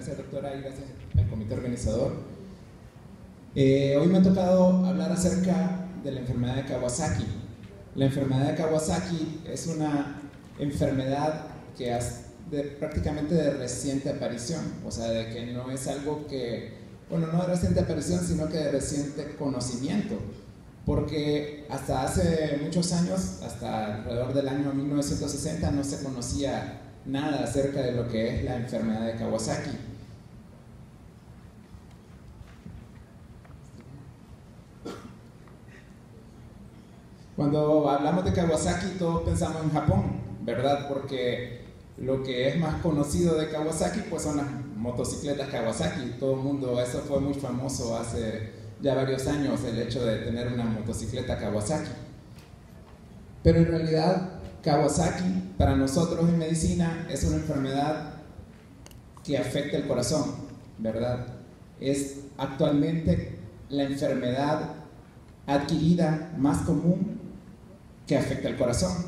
gracias doctora y gracias al comité organizador. Hoy me ha tocado hablar acerca de la enfermedad de Kawasaki. La enfermedad de Kawasaki es una enfermedad que es prácticamente de reciente aparición, o sea, de que no es algo que, bueno, no de reciente aparición, sino que de reciente conocimiento, porque hasta hace muchos años, hasta alrededor del año 1960, no se conocía nada acerca de lo que es la enfermedad de Kawasaki. Cuando hablamos de Kawasaki, todos pensamos en Japón, ¿verdad? Porque lo que es más conocido de Kawasaki pues son las motocicletas Kawasaki. Todo el mundo, eso fue muy famoso hace ya varios años, el hecho de tener una motocicleta Kawasaki. Pero en realidad Kawasaki para nosotros en medicina es una enfermedad que afecta el corazón, ¿verdad? Es actualmente la enfermedad adquirida más común que afecta el corazón,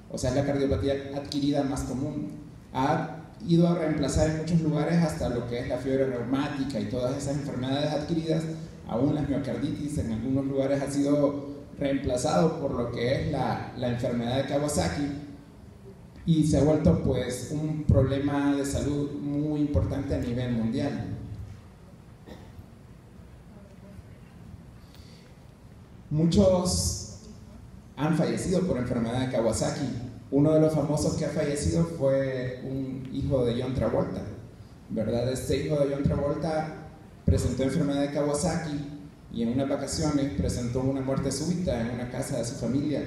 o sea, es la cardiopatía adquirida más común. Ha ido a reemplazar en muchos lugares hasta lo que es la fiebre reumática y todas esas enfermedades adquiridas, aún las miocarditis en algunos lugares ha sido reemplazado por lo que es la enfermedad de Kawasaki, y se ha vuelto pues un problema de salud muy importante a nivel mundial. Muchos han fallecido por enfermedad de Kawasaki. Uno de los famosos que ha fallecido fue un hijo de John Travolta, ¿verdad? Este hijo de John Travolta presentó enfermedad de Kawasaki y en unas vacaciones presentó una muerte súbita en una casa de su familia,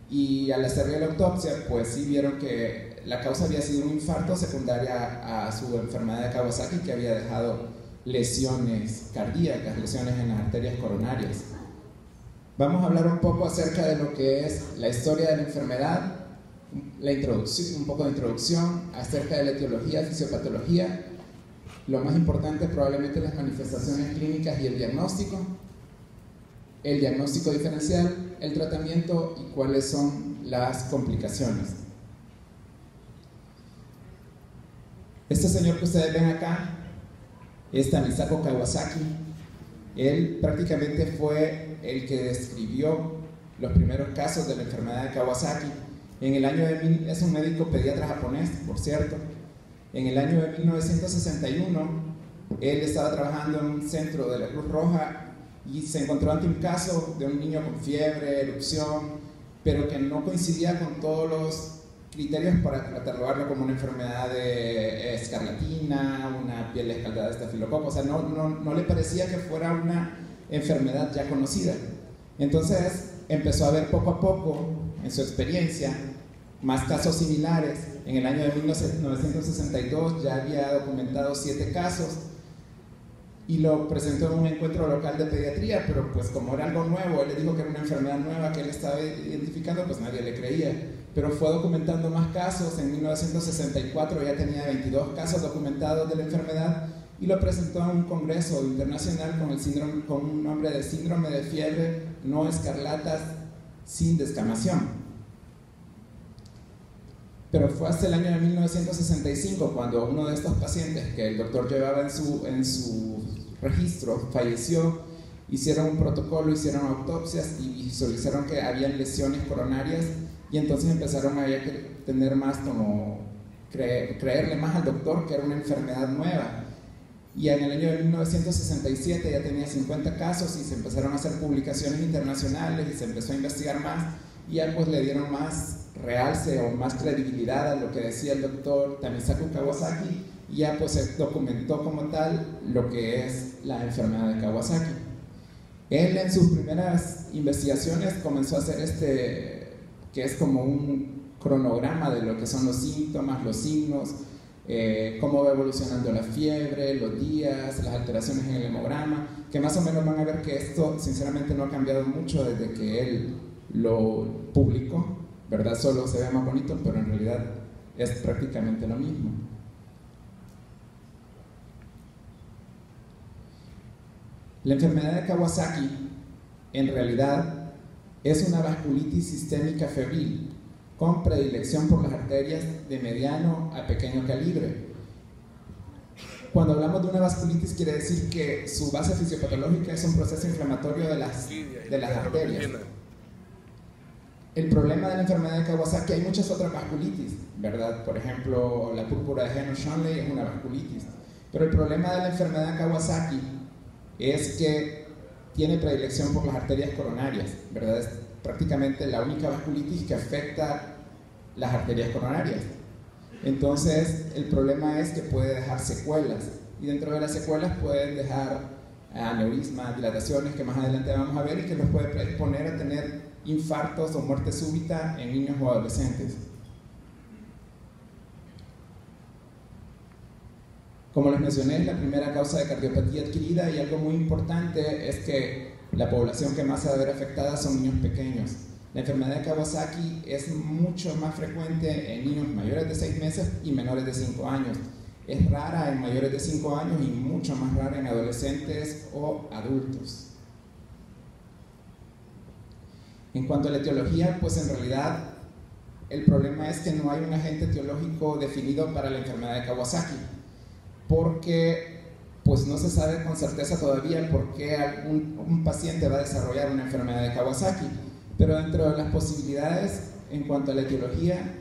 y al hacerle la autopsia pues sí vieron que la causa había sido un infarto secundaria a su enfermedad de Kawasaki, que había dejado lesiones cardíacas, lesiones en las arterias coronarias. Vamos a hablar un poco acerca de lo que es la historia de la enfermedad, la introducción, un poco de introducción acerca de la etiología, fisiopatología, lo más importante probablemente las manifestaciones clínicas y el diagnóstico diferencial, el tratamiento y cuáles son las complicaciones. Este señor que ustedes ven acá es Tamisako Kawasaki. Él prácticamente fue el que describió los primeros casos de la enfermedad de Kawasaki. Es un médico pediatra japonés, por cierto. En el año de 1961, él estaba trabajando en un centro de la Cruz Roja y se encontró ante un caso de un niño con fiebre, erupción, pero que no coincidía con todos los criterios para catalogarlo como una enfermedad de escarlatina, una piel escaldada de estafilococo. O sea, no le parecía que fuera una enfermedad ya conocida. Entonces empezó a ver poco a poco en su experiencia más casos similares. En el año de 1962 ya había documentado 7 casos y lo presentó en un encuentro local de pediatría, pero pues como era algo nuevo, él le dijo que era una enfermedad nueva que él estaba identificando, pues nadie le creía. Pero fue documentando más casos. En 1964 ya tenía 22 casos documentados de la enfermedad y lo presentó en un congreso internacional con un nombre de síndrome de fiebre no escarlatas sin descamación. Pero fue hasta el año de 1965 cuando uno de estos pacientes que el doctor llevaba en su registro falleció. Hicieron un protocolo, hicieron autopsias y visualizaron que habían lesiones coronarias, y entonces empezaron a tener más como creerle más al doctor que era una enfermedad nueva. Y en el año de 1967 ya tenía 50 casos y se empezaron a hacer publicaciones internacionales y se empezó a investigar más, y ya pues le dieron más realce o más credibilidad a lo que decía el doctor Tamisako Kawasaki, y ya pues se documentó como tal lo que es la enfermedad de Kawasaki. Él en sus primeras investigaciones comenzó a hacer que es como un cronograma de lo que son los síntomas, los signos, cómo va evolucionando la fiebre, los días, las alteraciones en el hemograma, que más o menos van a ver que esto sinceramente no ha cambiado mucho desde que él lo publicó, ¿verdad? Solo se ve más bonito, pero en realidad es prácticamente lo mismo. La enfermedad de Kawasaki en realidad es una vasculitis sistémica febril con predilección por las arterias de mediano a pequeño calibre. Cuando hablamos de una vasculitis quiere decir que su base fisiopatológica es un proceso inflamatorio de las arterias. El problema de la enfermedad de Kawasaki, hay muchas otras vasculitis, ¿verdad? Por ejemplo, la púrpura de Heno-Schönlein es una vasculitis. Pero el problema de la enfermedad de Kawasaki es que tiene predilección por las arterias coronarias, ¿verdad? Es prácticamente la única vasculitis que afecta las arterias coronarias. Entonces, el problema es que puede dejar secuelas, y dentro de las secuelas pueden dejar aneurismas, dilataciones, que más adelante vamos a ver, y que los puede predisponer a tener infartos o muerte súbita en niños o adolescentes. Como les mencioné, es la primera causa de cardiopatía adquirida, y algo muy importante es que la población que más se va a ver afectada son niños pequeños. La enfermedad de Kawasaki es mucho más frecuente en niños mayores de 6 meses y menores de 5 años. Es rara en mayores de 5 años y mucho más rara en adolescentes o adultos. En cuanto a la etiología, pues en realidad el problema es que no hay un agente etiológico definido para la enfermedad de Kawasaki, porque pues no se sabe con certeza todavía por qué un paciente va a desarrollar una enfermedad de Kawasaki. Pero dentro de las posibilidades, en cuanto a la etiología,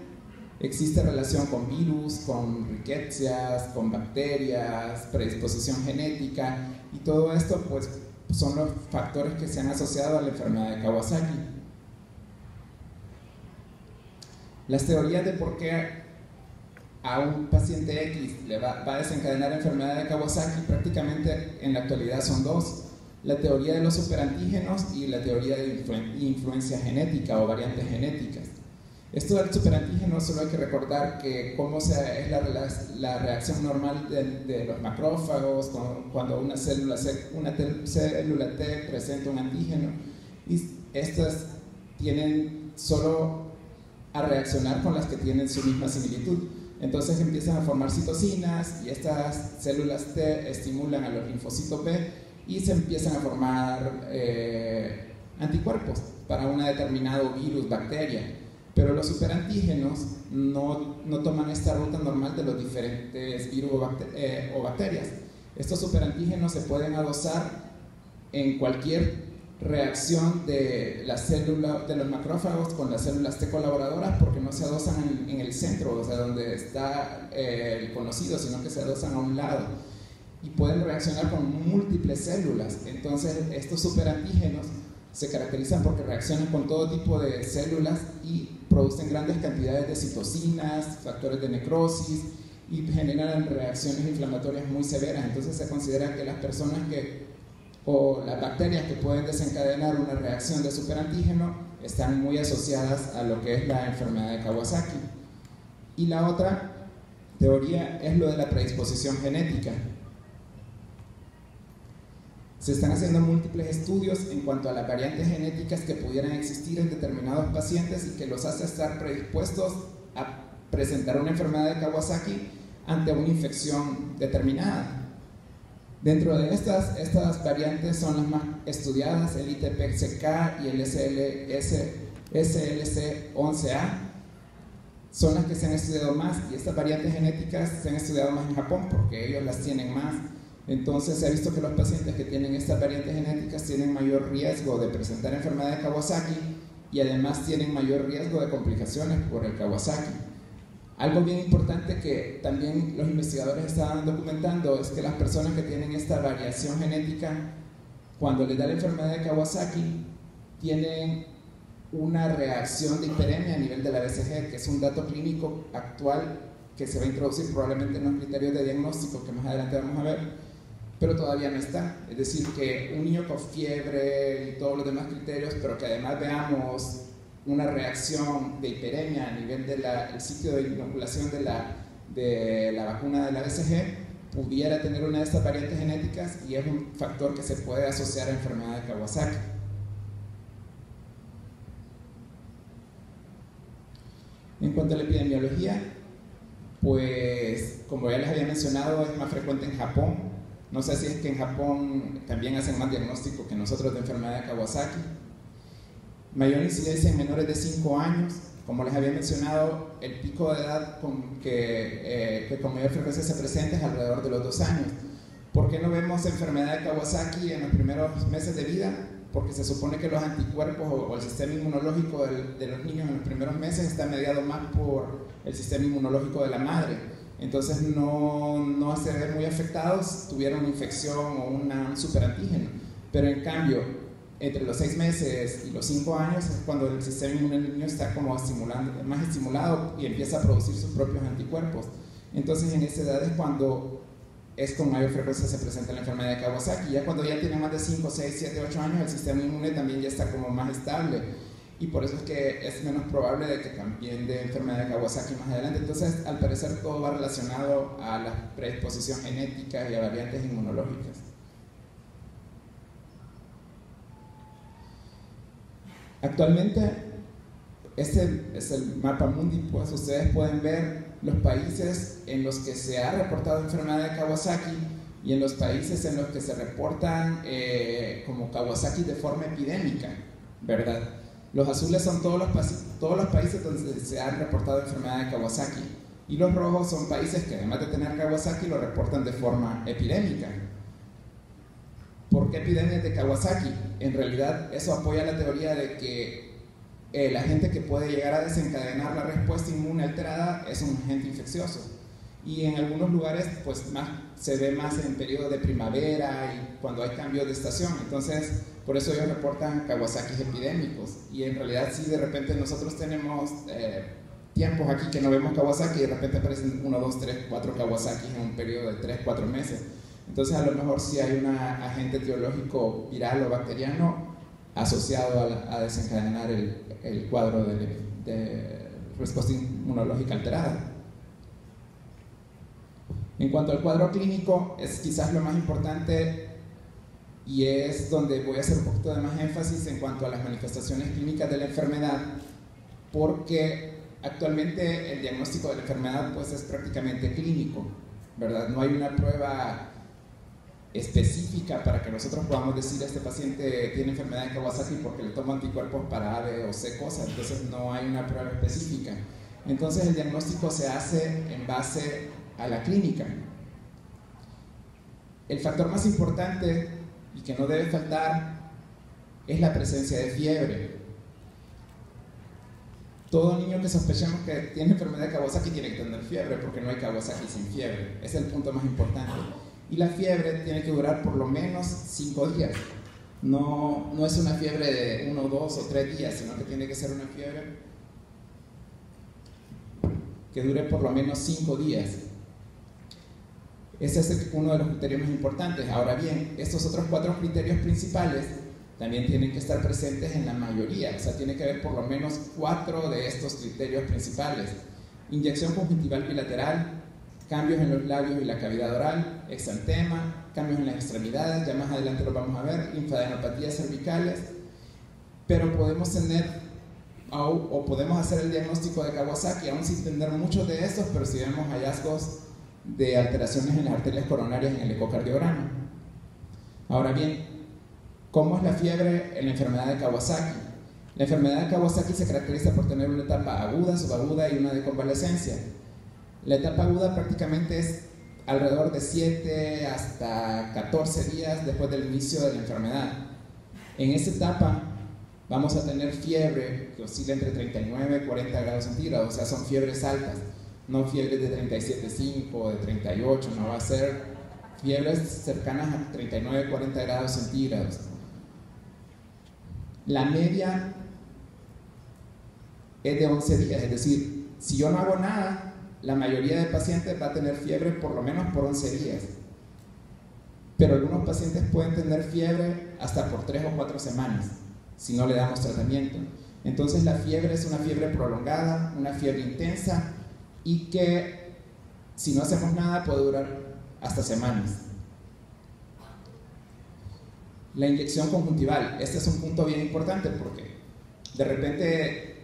existe relación con virus, con riquecias, con bacterias, predisposición genética, y todo esto pues son los factores que se han asociado a la enfermedad de Kawasaki. Las teorías de por qué a un paciente X le va a desencadenar la enfermedad de Kawasaki prácticamente en la actualidad son dos: la teoría de los superantígenos y la teoría de influencia genética o variantes genéticas. Esto del superantígeno solo hay que recordar que cómo es la reacción normal de los macrófagos cuando una célula T presenta un antígeno, y estas tienen solo a reaccionar con las que tienen su misma similitud. Entonces empiezan a formar citocinas, y estas células T estimulan a los linfocitos B y se empiezan a formar anticuerpos para un determinado virus, bacteria. Pero los superantígenos no toman esta ruta normal de los diferentes virus o bacterias. Estos superantígenos se pueden adosar en cualquier reacción de la célula de los macrófagos con las células T colaboradoras, porque no se adosan en el centro, o sea, donde está el conocido, sino que se adosan a un lado, y pueden reaccionar con múltiples células. Entonces estos superantígenos se caracterizan porque reaccionan con todo tipo de células y producen grandes cantidades de citocinas, factores de necrosis, y generan reacciones inflamatorias muy severas. Entonces se considera que las personas o las bacterias que pueden desencadenar una reacción de superantígeno están muy asociadas a lo que es la enfermedad de Kawasaki. Y la otra teoría es lo de la predisposición genética. Se están haciendo múltiples estudios en cuanto a las variantes genéticas que pudieran existir en determinados pacientes y que los hace estar predispuestos a presentar una enfermedad de Kawasaki ante una infección determinada. Dentro de estas variantes son las más estudiadas, el ITP-CK y el SLC11A, son las que se han estudiado más, y estas variantes genéticas se han estudiado más en Japón porque ellos las tienen más. Entonces se ha visto que los pacientes que tienen estas variantes genéticas tienen mayor riesgo de presentar enfermedad de Kawasaki, y además tienen mayor riesgo de complicaciones por el Kawasaki. Algo bien importante que también los investigadores estaban documentando es que las personas que tienen esta variación genética, cuando les da la enfermedad de Kawasaki, tienen una reacción de hiperemia a nivel de la BCG, que es un dato clínico actual que se va a introducir probablemente en los criterios de diagnóstico que más adelante vamos a ver, pero todavía no está. Es decir, que un niño con fiebre y todos los demás criterios, pero que además veamos una reacción de hiperemia a nivel del sitio de inoculación de la vacuna de la BCG, pudiera tener una de estas variantes genéticas, y es un factor que se puede asociar a la enfermedad de Kawasaki. En cuanto a la epidemiología, pues como ya les había mencionado, es más frecuente en Japón. No sé si es que en Japón también hacen más diagnóstico que nosotros de enfermedad de Kawasaki. Mayor incidencia en menores de 5 años, Como les había mencionado, el pico de edad que con mayor frecuencia se presenta es alrededor de los 2 años. ¿Por qué no vemos enfermedad de Kawasaki en los primeros meses de vida? Porque se supone que los anticuerpos o el sistema inmunológico de los niños en los primeros meses está mediado más por el sistema inmunológico de la madre. Entonces no se ven muy afectados, tuvieron una infección o un superantígeno. Pero en cambio, entre los 6 meses y los 5 años es cuando el sistema inmune del niño está como más estimulado y empieza a producir sus propios anticuerpos. Entonces en esa edad es cuando con mayor frecuencia se presenta la enfermedad de Kawasaki. Ya cuando ya tiene más de 5, 6, 7, 8 años, el sistema inmune también ya está como más estable, y por eso es que es menos probable de que cambien de enfermedad de Kawasaki más adelante. Entonces, al parecer, todo va relacionado a la predisposición genética y a variantes inmunológicas. Actualmente, este es el mapa mundi, pues ustedes pueden ver los países en los que se ha reportado enfermedad de Kawasaki y en los países en los que se reportan como Kawasaki de forma epidémica, ¿verdad? Los azules son todos los países donde se ha reportado enfermedad de Kawasaki, y los rojos son países que además de tener Kawasaki lo reportan de forma epidémica. ¿Por qué epidemias de Kawasaki? En realidad eso apoya la teoría de que el agente que puede llegar a desencadenar la respuesta inmune alterada es un agente infeccioso, y en algunos lugares pues se ve más en periodos de primavera y cuando hay cambios de estación. Entonces por eso ellos reportan Kawasaki epidémicos, y en realidad si de repente nosotros tenemos tiempos aquí que no vemos Kawasaki y de repente aparecen 1, 2, 3, 4 Kawasaki en un periodo de 3, 4 meses. Entonces a lo mejor sí hay un agente etiológico viral o bacteriano asociado a desencadenar el cuadro de respuesta inmunológica alterada. En cuanto al cuadro clínico, es quizás lo más importante y es donde voy a hacer un poquito de más énfasis en cuanto a las manifestaciones clínicas de la enfermedad, porque actualmente el diagnóstico de la enfermedad pues es prácticamente clínico, ¿verdad? No hay una prueba específica para que nosotros podamos decir este paciente tiene enfermedad de Kawasaki porque le tomo anticuerpos para A, B o C cosas. Entonces no hay una prueba específica. Entonces el diagnóstico se hace en base a la clínica. El factor más importante y que no debe faltar es la presencia de fiebre. Todo niño que sospechemos que tiene enfermedad de Kawasaki tiene que tener fiebre, porque no hay Kawasaki sin fiebre. Ese es el punto más importante. Y la fiebre tiene que durar por lo menos 5 días. No es una fiebre de 1, 2 o 3 días, sino que tiene que ser una fiebre que dure por lo menos 5 días. Ese es uno de los criterios más importantes. Ahora bien, estos otros 4 criterios principales también tienen que estar presentes en la mayoría. O sea, tiene que haber por lo menos 4 de estos criterios principales: inyección conjuntival bilateral, cambios en los labios y la cavidad oral, exantema, cambios en las extremidades, ya más adelante lo vamos a ver, linfadenopatías cervicales. Pero podemos tener o podemos hacer el diagnóstico de Kawasaki aún sin tener muchos de estos, pero si vemos hallazgos de alteraciones en las arterias coronarias en el ecocardiograma. Ahora bien, ¿cómo es la fiebre en la enfermedad de Kawasaki? La enfermedad de Kawasaki se caracteriza por tener una etapa aguda, subaguda y una de convalecencia. La etapa aguda prácticamente es alrededor de 7 hasta 14 días después del inicio de la enfermedad. En esa etapa vamos a tener fiebre que oscila entre 39 y 40 grados centígrados, o sea, son fiebres altas, no fiebres de 37,5, de 38, no va a ser fiebres cercanas a 39, 40 grados centígrados. La media es de 11 días, es decir, si yo no hago nada, la mayoría de pacientes va a tener fiebre por lo menos por 11 días. Pero algunos pacientes pueden tener fiebre hasta por 3 o 4 semanas, si no le damos tratamiento. Entonces la fiebre es una fiebre prolongada, una fiebre intensa, y que si no hacemos nada puede durar hasta semanas. La inyección conjuntival, este es un punto bien importante porque de repente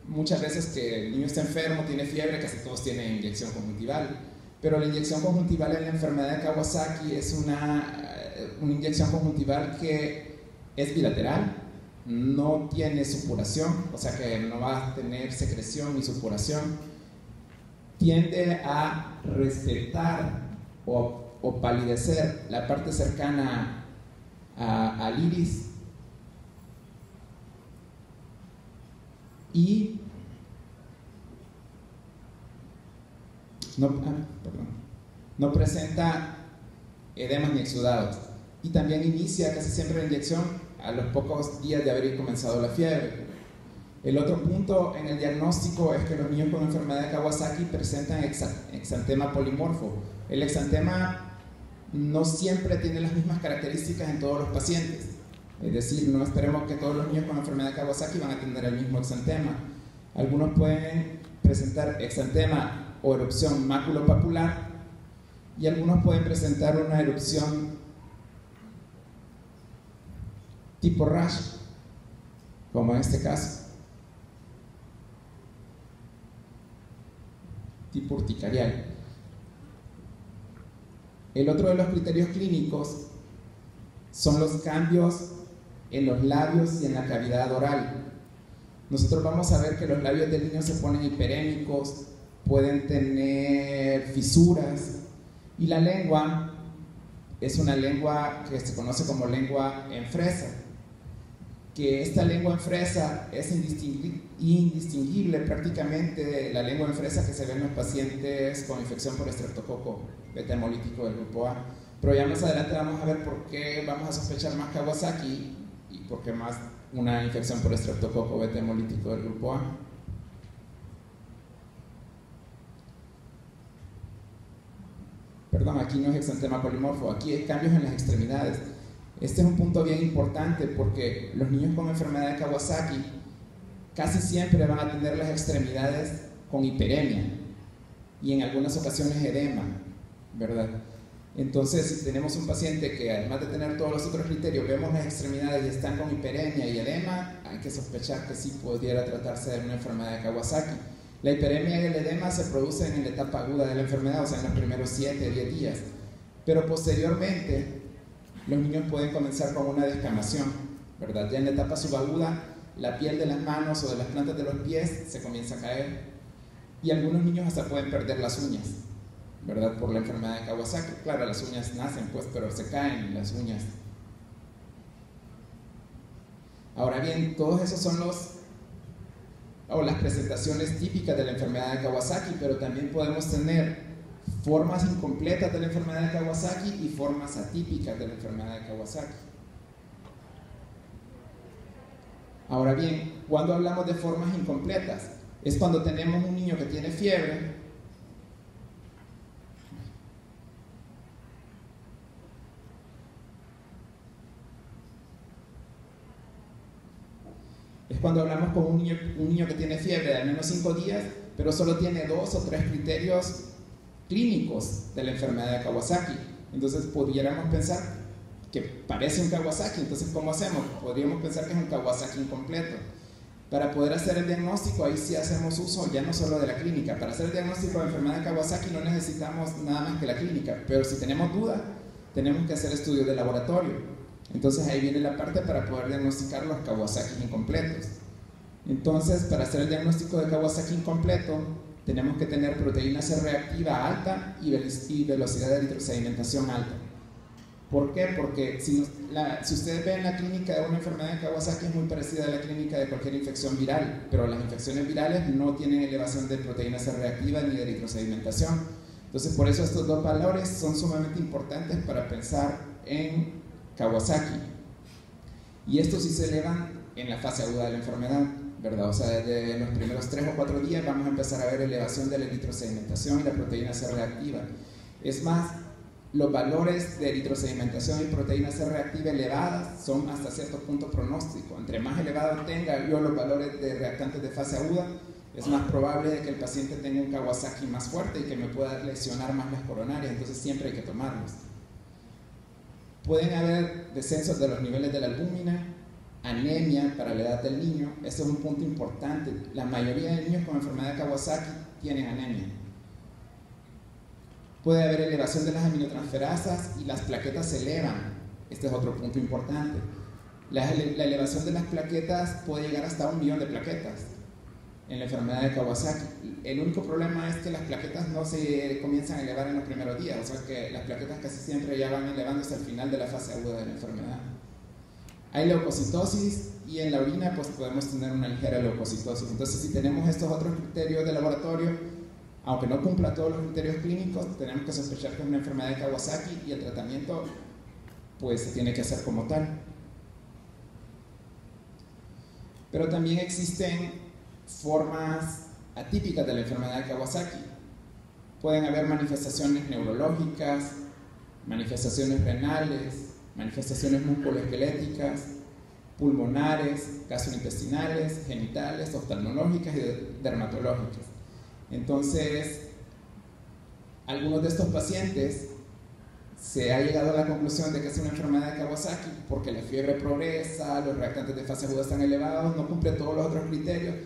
muchas veces que el niño está enfermo, tiene fiebre, casi todos tienen inyección conjuntival, pero la inyección conjuntival en la enfermedad de Kawasaki es una inyección conjuntival que es bilateral, no tiene supuración, o sea que no va a tener secreción ni supuración, tiende a respetar o palidecer la parte cercana al iris y no presenta edemas ni exudados, y también inicia casi siempre la inyección a los pocos días de haber comenzado la fiebre. El otro punto en el diagnóstico es que los niños con enfermedad de Kawasaki presentan exantema polimorfo. El exantema no siempre tiene las mismas características en todos los pacientes, es decir, no esperemos que todos los niños con enfermedad de Kawasaki van a tener el mismo exantema. Algunos pueden presentar exantema o erupción maculopapular y algunos pueden presentar una erupción tipo rash, como en este caso, tipo urticarial. El otro de los criterios clínicos son los cambios en los labios y en la cavidad oral. Nosotros vamos a ver que los labios del niño se ponen hiperémicos, pueden tener fisuras, y la lengua es una lengua que se conoce como lengua en fresa, que esta lengua en fresa es indistinguible prácticamente de la lengua en fresa que se ve en los pacientes con infección por estreptococo beta hemolítico del grupo A. Pero ya más adelante vamos a ver por qué vamos a sospechar más Kawasaki y por qué más una infección por estreptococo beta hemolítico del grupo A. Perdón, aquí no es exantema polimorfo, aquí hay cambios en las extremidades. Este es un punto bien importante porque los niños con enfermedad de Kawasaki casi siempre van a tener las extremidades con hiperemia y en algunas ocasiones edema, ¿verdad? Entonces, si tenemos un paciente que además de tener todos los otros criterios, vemos las extremidades y están con hiperemia y edema, hay que sospechar que sí pudiera tratarse de una enfermedad de Kawasaki. La hiperemia y el edema se producen en la etapa aguda de la enfermedad, o sea, en los primeros 7 a 10 días, pero posteriormente los niños pueden comenzar con una descamación, ¿verdad? Ya en la etapa subaguda, la piel de las manos o de las plantas de los pies se comienza a caer y algunos niños hasta pueden perder las uñas, ¿verdad? Por la enfermedad de Kawasaki. Claro, las uñas nacen, pues, pero se caen las uñas. Ahora bien, todos esos son las presentaciones típicas de la enfermedad de Kawasaki, pero también podemos tener formas incompletas de la enfermedad de Kawasaki y formas atípicas de la enfermedad de Kawasaki. Ahora bien, cuando hablamos de formas incompletas, es cuando tenemos un niño que tiene fiebre, es cuando hablamos con un niño que tiene fiebre de al menos 5 días, pero solo tiene 2 o 3 criterios clínicos de la enfermedad de Kawasaki. Entonces pudiéramos pensar que parece un Kawasaki. Entonces, ¿cómo hacemos? Podríamos pensar que es un Kawasaki incompleto. Para poder hacer el diagnóstico, ahí sí hacemos uso ya no solo de la clínica. Para hacer el diagnóstico de enfermedad de Kawasaki no necesitamos nada más que la clínica, pero si tenemos duda, tenemos que hacer estudios de laboratorio. Entonces ahí viene la parte para poder diagnosticar los Kawasaki incompletos. Entonces, para hacer el diagnóstico de Kawasaki incompleto, tenemos que tener proteína C reactiva alta y velocidad de eritrosedimentación alta. ¿Por qué? Porque si ustedes ven la clínica de una enfermedad de Kawasaki es muy parecida a la clínica de cualquier infección viral, pero las infecciones virales no tienen elevación de proteína C reactiva ni de eritrosedimentación. Entonces, por eso estos dos valores son sumamente importantes para pensar en Kawasaki. Y estos sí se elevan en la fase aguda de la enfermedad, ¿verdad? O sea, desde los primeros 3 o 4 días vamos a empezar a ver elevación de la eritrosedimentación y la proteína C reactiva. Es más, los valores de eritrosedimentación y proteína C reactiva elevadas son hasta cierto punto pronóstico. Entre más elevado tenga yo los valores de reactantes de fase aguda, es más probable de que el paciente tenga un Kawasaki más fuerte y que me pueda lesionar más las coronarias, entonces siempre hay que tomarlos. Pueden haber descensos de los niveles de la albúmina, anemia para la edad del niño. Este es un punto importante. La mayoría de niños con enfermedad de Kawasaki tienen anemia. Puede haber elevación de las aminotransferasas y las plaquetas se elevan. Este es otro punto importante. La elevación de las plaquetas puede llegar hasta 1 millón de plaquetas en la enfermedad de Kawasaki. El único problema es que las plaquetas no se comienzan a elevar en los primeros días, o sea que las plaquetas casi siempre ya van elevándose al final de la fase aguda de la enfermedad. Hay leucocitosis y en la orina pues podemos tener una ligera leucocitosis. Entonces, si tenemos estos otros criterios de laboratorio, aunque no cumpla todos los criterios clínicos, tenemos que sospechar que es una enfermedad de Kawasaki y el tratamiento pues se tiene que hacer como tal. Pero también existen formas atípicas de la enfermedad de Kawasaki. Pueden haber manifestaciones neurológicas, manifestaciones renales, manifestaciones musculoesqueléticas, pulmonares, gastrointestinales, genitales, oftalmológicas y dermatológicas. Entonces, algunos de estos pacientes se ha llegado a la conclusión de que es una enfermedad de Kawasaki porque la fiebre progresa, los reactantes de fase aguda están elevados, no cumple todos los otros criterios,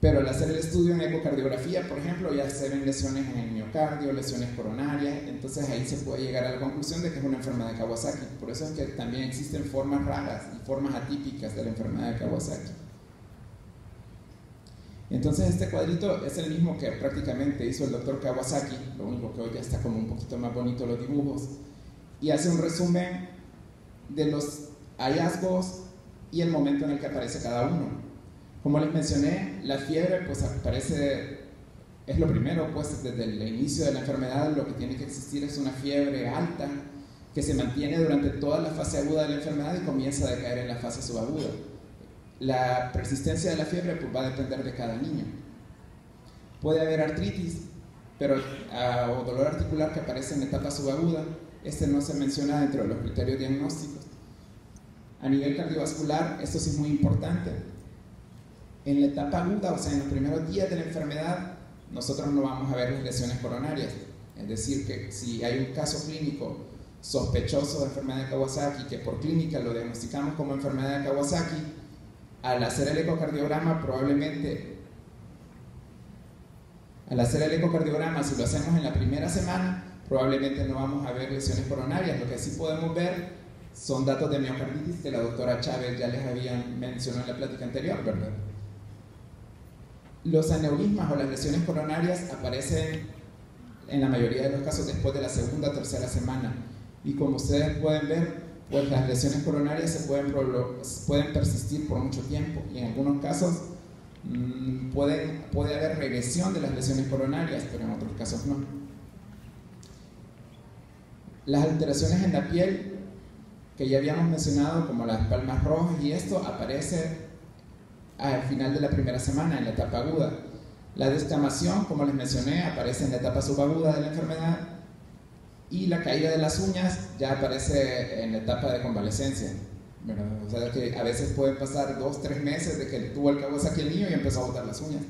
pero al hacer el estudio en ecocardiografía, por ejemplo, ya se ven lesiones en el miocardio, lesiones coronarias, entonces ahí se puede llegar a la conclusión de que es una enfermedad de Kawasaki. Por eso es que también existen formas raras y formas atípicas de la enfermedad de Kawasaki. Entonces este cuadrito es el mismo que prácticamente hizo el doctor Kawasaki, lo único que hoy ya está como un poquito más bonito los dibujos, y hace un resumen de los hallazgos y el momento en el que aparece cada uno. Como les mencioné, la fiebre pues aparece, es lo primero, pues desde el inicio de la enfermedad lo que tiene que existir es una fiebre alta que se mantiene durante toda la fase aguda de la enfermedad y comienza a decaer en la fase subaguda. La persistencia de la fiebre pues, va a depender de cada niño. Puede haber artritis, pero, o dolor articular que aparece en la etapa subaguda. Este no se menciona dentro de los criterios diagnósticos. A nivel cardiovascular, esto sí es muy importante. En la etapa aguda, o sea, en los primeros días de la enfermedad, nosotros no vamos a ver las lesiones coronarias. Es decir, que si hay un caso clínico sospechoso de enfermedad de Kawasaki, que por clínica lo diagnosticamos como enfermedad de Kawasaki, al hacer el ecocardiograma probablemente, si lo hacemos en la primera semana, probablemente no vamos a ver lesiones coronarias. Lo que sí podemos ver son datos de miocarditis que la doctora Chávez ya les había mencionado en la plática anterior, ¿verdad? Los aneurismas o las lesiones coronarias aparecen en la mayoría de los casos después de la segunda o tercera semana, y como ustedes pueden ver, pues las lesiones coronarias pueden persistir por mucho tiempo y en algunos casos puede haber regresión de las lesiones coronarias, pero en otros casos no. Las alteraciones en la piel que ya habíamos mencionado, como las palmas rojas y esto, aparece al final de la primera semana, en la etapa aguda. La descamación, como les mencioné, aparece en la etapa subaguda de la enfermedad, y la caída de las uñas ya aparece en la etapa de convalecencia, ¿verdad? O sea que a veces pueden pasar 2 o 3 meses de que tuvo el Kawasaki el niño y empezó a botar las uñas,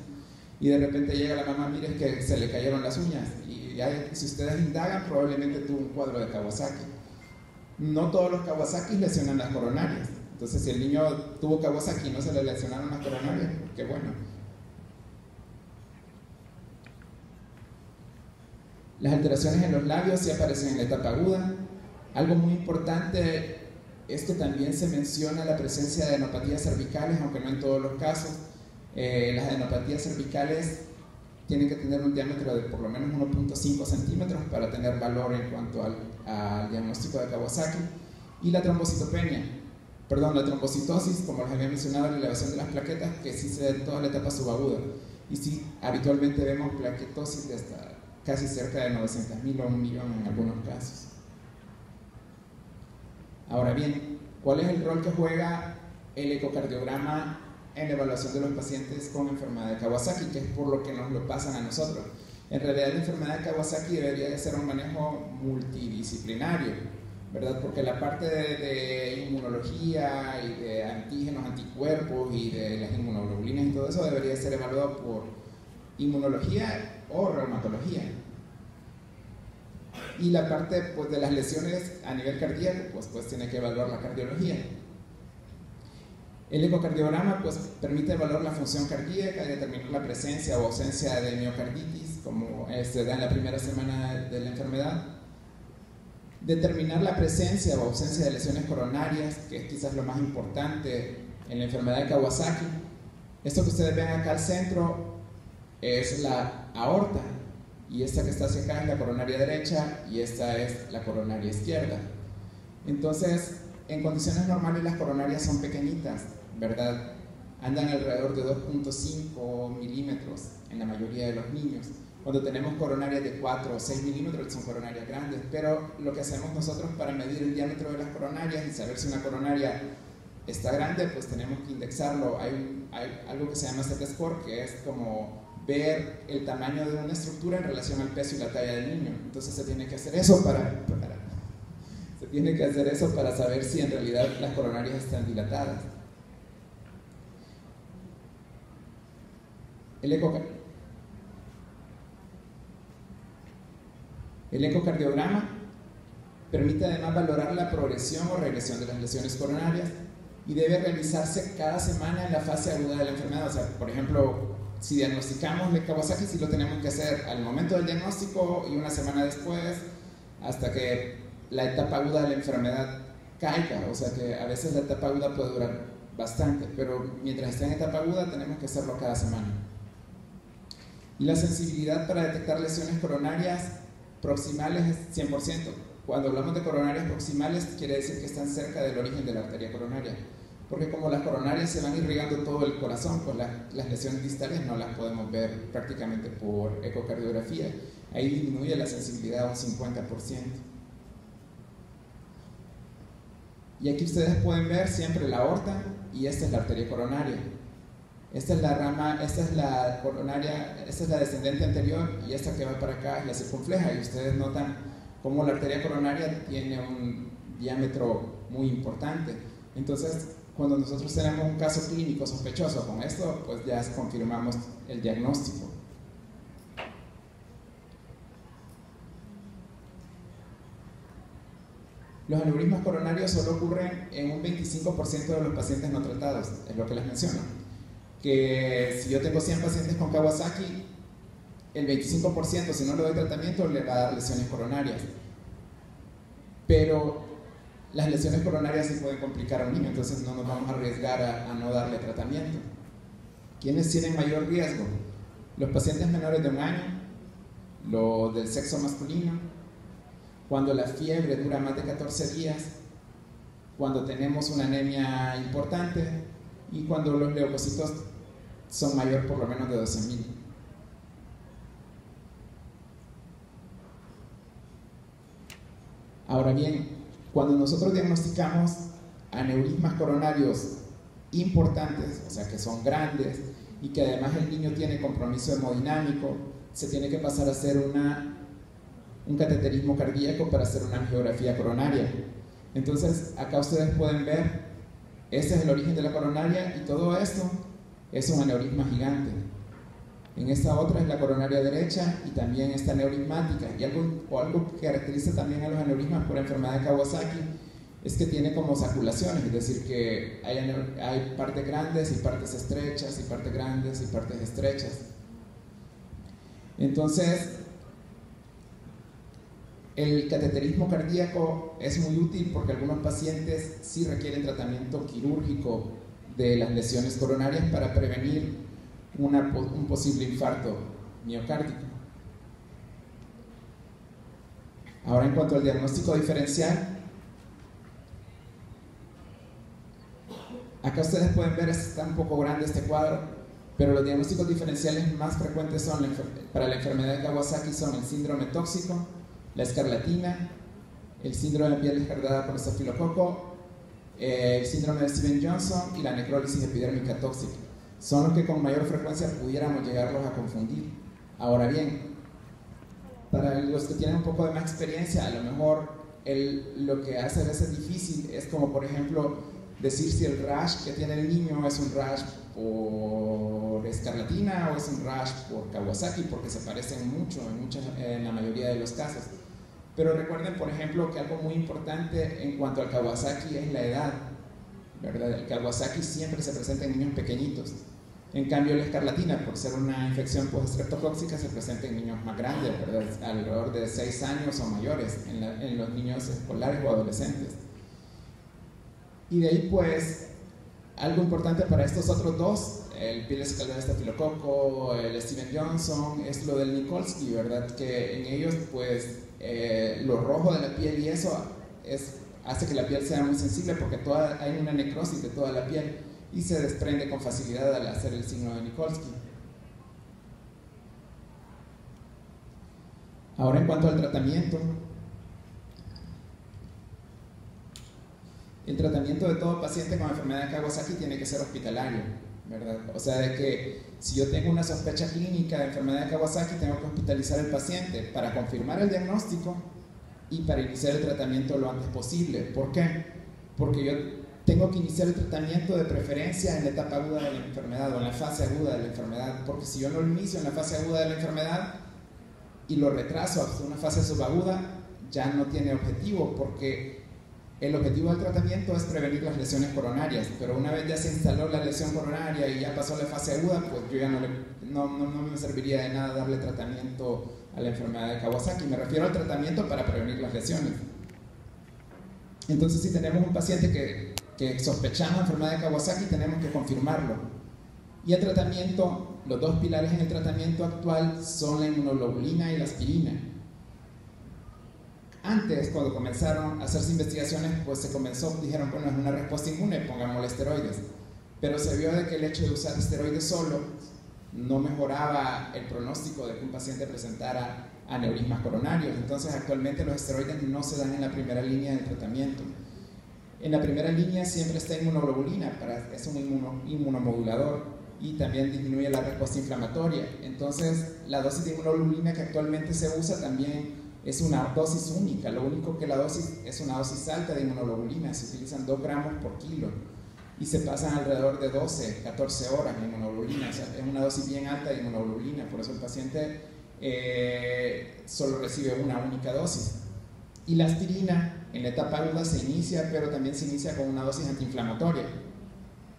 y de repente llega la mamá, mire que se le cayeron las uñas, y ya, si ustedes indagan, probablemente tuvo un cuadro de Kawasaki. No todos los Kawasaki lesionan las coronarias, entonces si el niño tuvo Kawasaki y no se le lesionaron las coronarias, qué bueno. Las alteraciones en los labios sí aparecen en la etapa aguda. Algo muy importante es que también se menciona la presencia de adenopatías cervicales, aunque no en todos los casos. Las adenopatías cervicales tienen que tener un diámetro de por lo menos 1.5 centímetros para tener valor en cuanto al diagnóstico de Kawasaki. Y la trombocitopenia, la trombocitosis, como les había mencionado, la elevación de las plaquetas, que sí se da en toda la etapa subaguda. Y sí, habitualmente vemos plaquetosis de hasta casi cerca de 900.000 o 1 millón en algunos casos. Ahora bien, ¿cuál es el rol que juega el ecocardiograma en la evaluación de los pacientes con enfermedad de Kawasaki, que es por lo que nos lo pasan a nosotros? En realidad la enfermedad de Kawasaki debería de ser un manejo multidisciplinario, ¿verdad? Porque la parte de inmunología y de antígenos, anticuerpos y de las inmunoglobulinas y todo eso debería ser evaluado por inmunología o reumatología, y la parte pues, de las lesiones a nivel cardíaco pues tiene que evaluar la cardiología. El ecocardiograma pues permite evaluar la función cardíaca y determinar la presencia o ausencia de miocarditis, como se da en la primera semana de la enfermedad. Determinar la presencia o ausencia de lesiones coronarias, que es quizás lo más importante en la enfermedad de Kawasaki. Esto que ustedes ven acá al centro es la aorta, y esta que está hacia acá es la coronaria derecha, y esta es la coronaria izquierda. Entonces, en condiciones normales las coronarias son pequeñitas, ¿verdad? Andan alrededor de 2.5 milímetros en la mayoría de los niños. Cuando tenemos coronarias de 4 o 6 milímetros son coronarias grandes, pero lo que hacemos nosotros para medir el diámetro de las coronarias y saber si una coronaria está grande, pues tenemos que indexarlo. Hay algo que se llama Z-score, que es como ver el tamaño de una estructura en relación al peso y la talla del niño. Entonces se tiene que hacer eso para saber si en realidad las coronarias están dilatadas. El ecocardiograma permite además valorar la progresión o regresión de las lesiones coronarias y debe realizarse cada semana en la fase aguda de la enfermedad. O sea, por ejemplo, si diagnosticamos el Kawasaki, sí lo tenemos que hacer al momento del diagnóstico y una semana después, hasta que la etapa aguda de la enfermedad caiga. O sea que a veces la etapa aguda puede durar bastante, pero mientras esté en etapa aguda tenemos que hacerlo cada semana. Y la sensibilidad para detectar lesiones coronarias proximales es 100%. Cuando hablamos de coronarias proximales, quiere decir que están cerca del origen de la arteria coronaria, porque como las coronarias se van irrigando todo el corazón, pues las lesiones distales no las podemos ver prácticamente por ecocardiografía. Ahí disminuye la sensibilidad a un 50%. Y aquí ustedes pueden ver siempre la aorta, y esta es la arteria coronaria. Esta es la rama, esta es la coronaria, esta es la descendente anterior, y esta que va para acá es la circunfleja, y ustedes notan cómo la arteria coronaria tiene un diámetro muy importante. Entonces, cuando nosotros tenemos un caso clínico sospechoso con esto, pues ya confirmamos el diagnóstico. Los aneurismas coronarios solo ocurren en un 25% de los pacientes no tratados, es lo que les menciono. Que si yo tengo 100 pacientes con Kawasaki, el 25%, si no le doy tratamiento, le va a dar lesiones coronarias. Pero las lesiones coronarias sí pueden complicar a un niño, entonces no nos vamos a arriesgar a no darle tratamiento. ¿Quiénes tienen mayor riesgo? Los pacientes menores de 1 año, los del sexo masculino, cuando la fiebre dura más de 14 días, cuando tenemos una anemia importante y cuando los leucocitos son mayor por lo menos de 12.000. Ahora bien, cuando nosotros diagnosticamos aneurismas coronarios importantes, o sea que son grandes y que además el niño tiene compromiso hemodinámico, se tiene que pasar a hacer un cateterismo cardíaco para hacer una angiografía coronaria. Entonces, acá ustedes pueden ver, este es el origen de la coronaria y todo esto es un aneurisma gigante. En esta otra es la coronaria derecha y también está aneurismática. Y algo que caracteriza también a los aneurismas por enfermedad de Kawasaki es que tiene como saculaciones, es decir, que hay partes grandes y partes estrechas, y partes grandes y partes estrechas. Entonces, el cateterismo cardíaco es muy útil porque algunos pacientes sí requieren tratamiento quirúrgico de las lesiones coronarias para prevenir un posible infarto miocárdico. Ahora, en cuanto al diagnóstico diferencial, acá ustedes pueden ver, está un poco grande este cuadro, pero los diagnósticos diferenciales más frecuentes para la enfermedad de Kawasaki son el síndrome tóxico, la escarlatina, el síndrome de piel descargada por estafilococo, el síndrome de Stevens-Johnson y la necrólisis epidérmica tóxica. Son los que con mayor frecuencia pudiéramos llegarlos a confundir. Ahora bien, para los que tienen un poco de más experiencia, a lo mejor lo que hace a veces difícil es como, por ejemplo, decir si el rash que tiene el niño es un rash por escarlatina o es un rash por Kawasaki, porque se parecen mucho en la mayoría de los casos. Pero recuerden, por ejemplo, que algo muy importante en cuanto al Kawasaki es la edad, ¿verdad? El Kawasaki siempre se presenta en niños pequeñitos. En cambio, la escarlatina, por ser una infección post-estreptocóxica, se presenta en niños más grandes, ¿verdad? Alrededor de 6 años o mayores, en los niños escolares o adolescentes. Y de ahí, pues, algo importante para estos otros dos, el pieles escaldada de estafilococo, el Steven Johnson, es lo del Nikolsky, ¿verdad? Que en ellos, pues, lo rojo de la piel y eso hace que la piel sea muy sensible porque hay una necrosis de toda la piel y se desprende con facilidad al hacer el signo de Nikolsky. Ahora, en cuanto al tratamiento, el tratamiento de todo paciente con enfermedad de Kawasaki tiene que ser hospitalario, ¿verdad? O sea, de que si yo tengo una sospecha clínica de enfermedad de Kawasaki, tengo que hospitalizar al paciente para confirmar el diagnóstico y para iniciar el tratamiento lo antes posible. ¿Por qué? Porque yo tengo que iniciar el tratamiento de preferencia en la etapa aguda de la enfermedad o en la fase aguda de la enfermedad, porque si yo no lo inicio en la fase aguda de la enfermedad y lo retraso hasta una fase subaguda, ya no tiene objetivo, porque el objetivo del tratamiento es prevenir las lesiones coronarias, pero una vez ya se instaló la lesión coronaria y ya pasó la fase aguda, pues yo ya no me serviría de nada darle tratamiento a la enfermedad de Kawasaki. Me refiero al tratamiento para prevenir las lesiones. Entonces, si tenemos un paciente que sospechamos enfermedad de Kawasaki, tenemos que confirmarlo. Y el tratamiento, los dos pilares en el tratamiento actual son la inmunoglobulina y la aspirina. Antes, cuando comenzaron a hacerse investigaciones, pues dijeron, bueno, es una respuesta inmune, pongámosle esteroides. Pero se vio de que el hecho de usar esteroides solo no mejoraba el pronóstico de que un paciente presentara aneurismas coronarios. Entonces, actualmente los esteroides no se dan en la primera línea del tratamiento. En la primera línea siempre está inmunoglobulina, es un inmunomodulador y también disminuye la respuesta inflamatoria. Entonces, la dosis de inmunoglobulina que actualmente se usa también es una dosis única, lo único que la dosis es una dosis alta de inmunoglobulina, se utilizan 2 gramos por kilo y se pasan alrededor de 12, 14 horas de inmunoglobulina, o sea, es una dosis bien alta de inmunoglobulina, por eso el paciente solo recibe una única dosis. Y la aspirina en la etapa aguda se inicia, pero también se inicia con una dosis antiinflamatoria.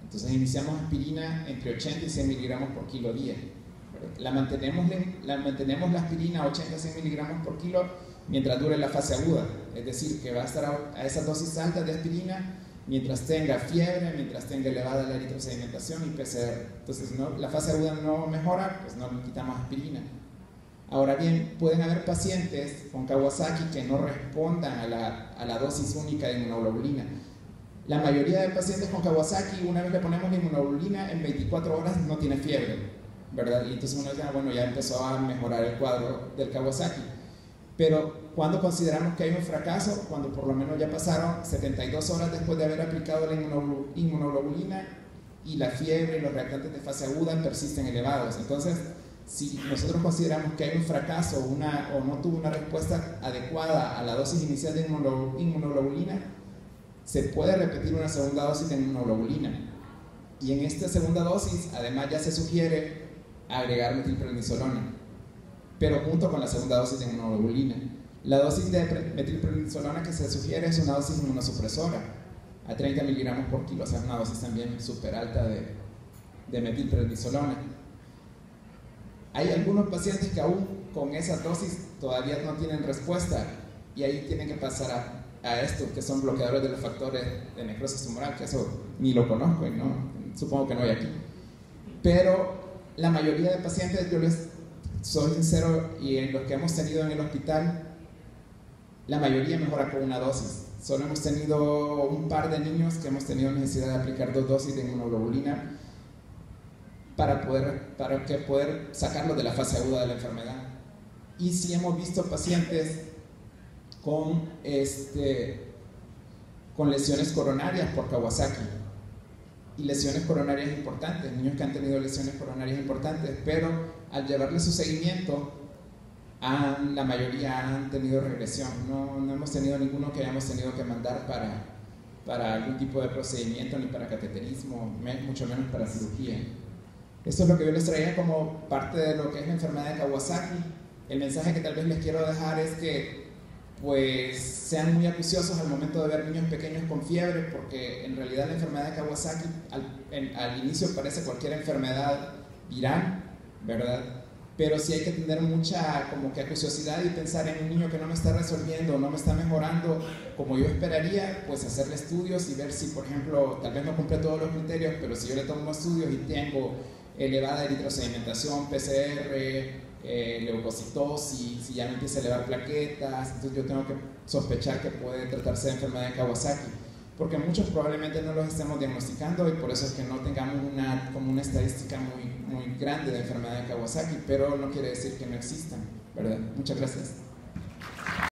Entonces iniciamos aspirina entre 80 y 100 miligramos por kilo día. Mantenemos la aspirina a 80 a 100 miligramos por kilo mientras dure la fase aguda, es decir, que va a estar a esas dosis altas de aspirina mientras tenga fiebre, mientras tenga elevada la eritrosedimentación y PCR. Entonces, la fase aguda no mejora, pues no le quitamos aspirina. Ahora bien, pueden haber pacientes con Kawasaki que no respondan a la dosis única de inmunoglobulina. La mayoría de pacientes con Kawasaki, una vez le ponemos la inmunoglobulina, en 24 horas no tiene fiebre, ¿verdad? Y entonces uno dice, bueno, ya empezó a mejorar el cuadro del Kawasaki. Pero cuando consideramos que hay un fracaso, cuando por lo menos ya pasaron 72 horas después de haber aplicado la inmunoglobulina y la fiebre y los reactantes de fase aguda persisten elevados. Entonces, si nosotros consideramos que hay un fracaso o no tuvo una respuesta adecuada a la dosis inicial de inmunoglobulina, se puede repetir una segunda dosis de inmunoglobulina. Y en esta segunda dosis, además, ya se sugiere agregar metilprednisolona, pero junto con la segunda dosis de inmunoglobulina. La dosis de metilprednisolona que se sugiere es una dosis inmunosupresora, a 30 miligramos por kilo, o sea, una dosis también súper alta de metilprednisolona. Hay algunos pacientes que aún con esa dosis todavía no tienen respuesta y ahí tienen que pasar a esto, que son bloqueadores de los factores de necrosis tumoral, que eso ni lo conozco y supongo que no hay aquí. Pero la mayoría de pacientes, yo les soy sincero, y en los que hemos tenido en el hospital, la mayoría mejora con una dosis. Solo hemos tenido un par de niños que hemos tenido necesidad de aplicar 2 dosis de inmunoglobulina para poder sacarlo de la fase aguda de la enfermedad. Y sí hemos visto pacientes con lesiones coronarias por Kawasaki. Y lesiones coronarias importantes, niños que han tenido lesiones coronarias importantes, pero al llevarle su seguimiento, la mayoría han tenido regresión. No hemos tenido ninguno que hayamos tenido que mandar para algún tipo de procedimiento, ni para cateterismo, mucho menos para cirugía. Esto es lo que yo les traía como parte de lo que es la enfermedad de Kawasaki. El mensaje que tal vez les quiero dejar es que pues sean muy acuciosos al momento de ver niños pequeños con fiebre, porque en realidad la enfermedad de Kawasaki al inicio parece cualquier enfermedad viral, ¿verdad? Pero sí hay que tener mucha como que acuciosidad y pensar en un niño que no me está resolviendo, no me está mejorando como yo esperaría, pues hacerle estudios y ver si, por ejemplo, tal vez no cumple todos los criterios, pero si yo le tomo estudios y tengo elevada eritrosedimentación, PCR, leucocitosis, si ya me empieza a elevar plaquetas, entonces yo tengo que sospechar que puede tratarse de enfermedad de Kawasaki, porque muchos probablemente no los estemos diagnosticando y por eso es que no tengamos como una estadística muy grande de enfermedad de Kawasaki, pero no quiere decir que no existan, ¿verdad? Muchas gracias.